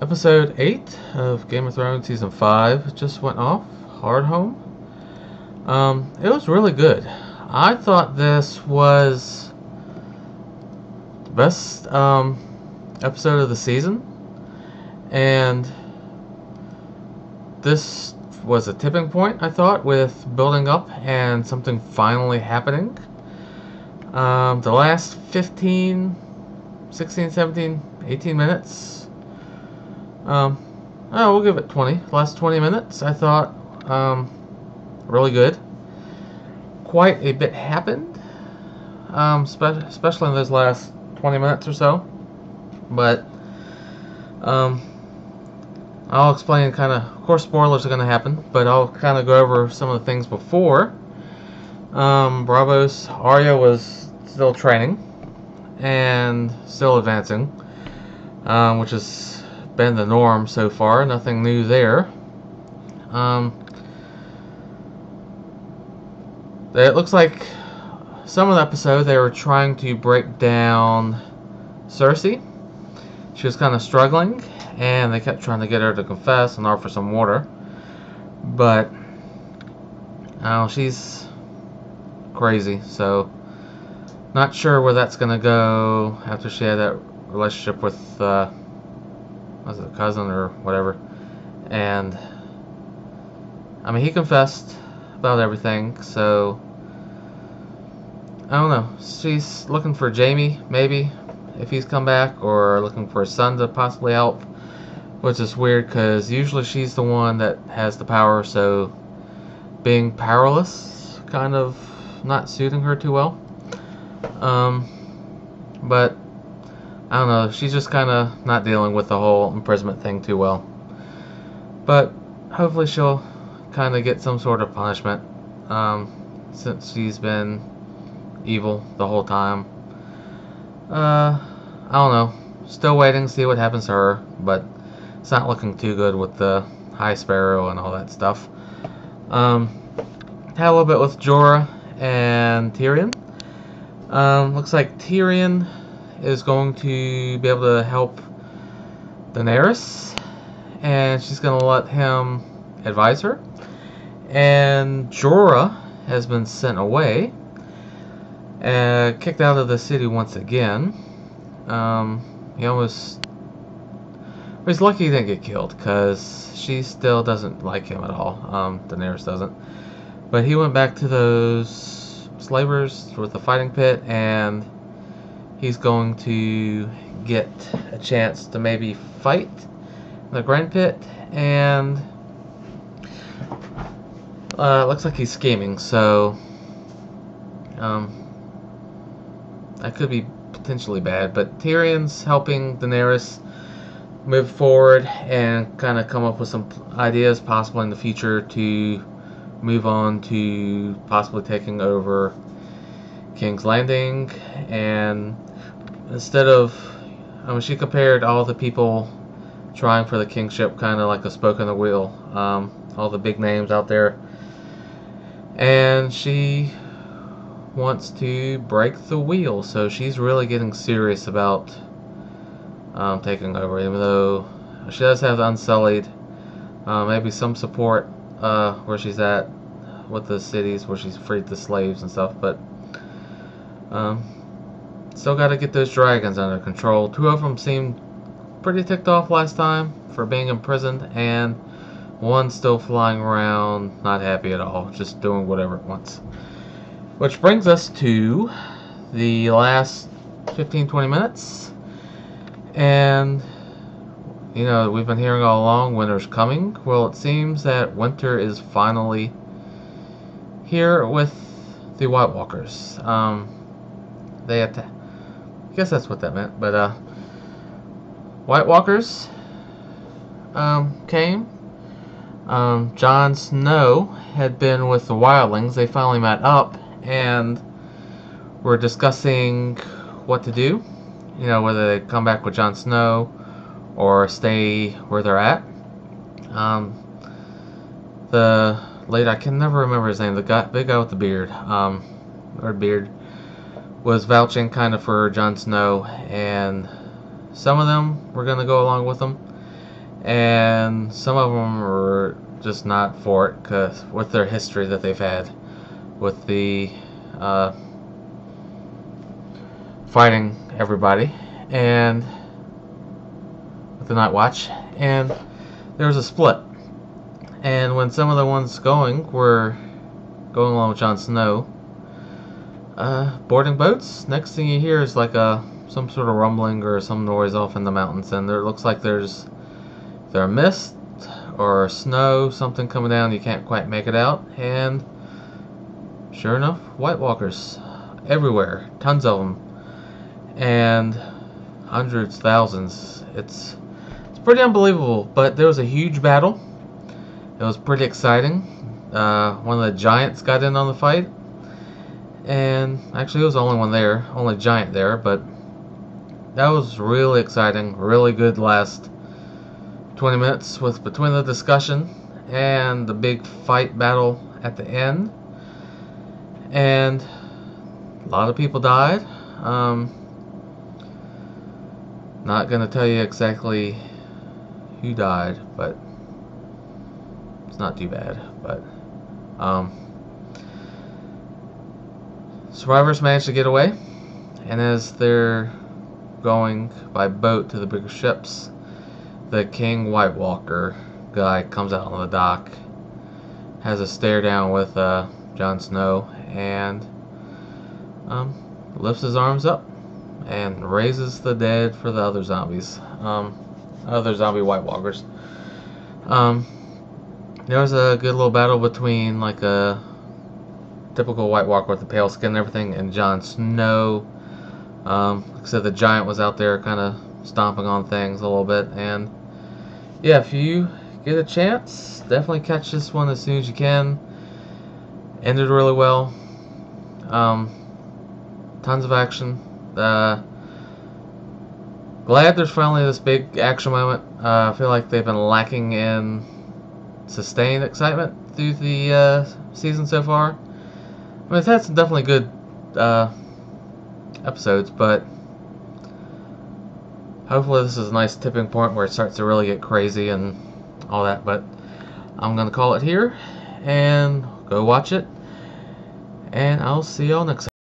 Episode 8 of Game of Thrones Season 5 just went off. Hardhome. It was really good. I thought this was the best episode of the season. And this was a tipping point, I thought, with building up and something finally happening. The last 15, 16, 17, 18 minutes. We'll give it 20. The last 20 minutes, I thought, really good. Quite a bit happened, especially in those last 20 minutes or so. But, I'll explain of course spoilers are going to happen, but I'll kind of go over some of the things before. Braavos Arya was still training and still advancing, which has been the norm so far. Nothing new there. It looks like some of the episode they were trying to break down Cersei. She was kind of struggling, and they kept trying to get her to confess and offer some water. But she's crazy, so not sure where that's gonna go after she had that relationship with was it a cousin or whatever. And I mean, he confessed about everything, so I don't know. She's looking for Jaime, maybe, if he's come back, or looking for his son to possibly help, which is weird because usually she's the one that has the power, so being powerless kind of not suiting her too well. But I don't know, she's just kind of not dealing with the whole imprisonment thing too well. But hopefully she'll kind of get some sort of punishment, since she's been evil the whole time. I don't know. Still waiting to see what happens to her, but it's not looking too good with the High Sparrow and all that stuff. Had a little bit with Jorah and Tyrion. Looks like Tyrion is going to be able to help Daenerys, and she's going to let him advise her. And Jorah has been sent away, kicked out of the city once again. He's lucky he didn't get killed, because she still doesn't like him at all. Daenerys doesn't. But he went back to those slavers with the fighting pit, and he's going to get a chance to maybe fight in the Grand Pit, and looks like he's scheming, so that could be potentially bad. But Tyrion's helping Daenerys move forward and kind of come up with some ideas possibly in the future to move on to possibly taking over King's Landing. And instead of, she compared all the people trying for the kingship kind of like a spoke in the wheel, all the big names out there, and she wants to break the wheel, so she's really getting serious about taking over, even though she does have Unsullied, maybe some support where she's at with the cities where she's freed the slaves and stuff, but still got to get those dragons under control. Two of them seemed pretty ticked off last time for being imprisoned, and one's still flying around not happy at all, just doing whatever it wants. Which brings us to the last 15-20 minutes, and we've been hearing all along winter's coming. Well, it seems that winter is finally here with the White Walkers. They attack. I guess that's what that meant. But White Walkers came. Jon Snow had been with the wildlings. They finally met up and were discussing what to do. Whether they come back with Jon Snow or stay where they're at. The late, I can never remember his name, the big guy with the beard, was vouching kind of for Jon Snow, and some of them were going to go along with him, and some of them were just not for it, cause with their history that they've had with the fighting everybody and with the Night Watch, and there was a split. And when some of the ones were going along with Jon Snow, boarding boats, next thing you hear is like some sort of rumbling or some noise off in the mountains, and there looks like there's mist or snow, something coming down. You can't quite make it out, and sure enough, White Walkers everywhere, tons of them, and hundreds, thousands. It's pretty unbelievable. But there was a huge battle. It was pretty exciting. One of the giants got in on the fight, and actually it was the only one there, only giant there, but that was really exciting. Really good last 20 minutes with between the discussion and the big fight battle at the end. And a lot of people died. Not gonna tell you exactly who died, but it's not too bad. But survivors managed to get away, and as they're going by boat to the bigger ships, the King White Walker guy comes out on the dock, has a stare down with Jon Snow, and lifts his arms up and raises the dead for the other zombies, other zombie White Walkers. There was a good little battle between like a typical White Walker with the pale skin and everything and Jon Snow. Like I said, the giant was out there kind of stomping on things a little bit, and yeah, if you get a chance, definitely catch this one as soon as you can. Ended really well. Tons of action. Glad there's finally this big action moment. I feel like they've been lacking in sustained excitement through the season so far. I mean, it's had some definitely good episodes, but hopefully this is a nice tipping point where it starts to really get crazy and all that. But I'm gonna call it here and go watch it, and I'll see y'all next time.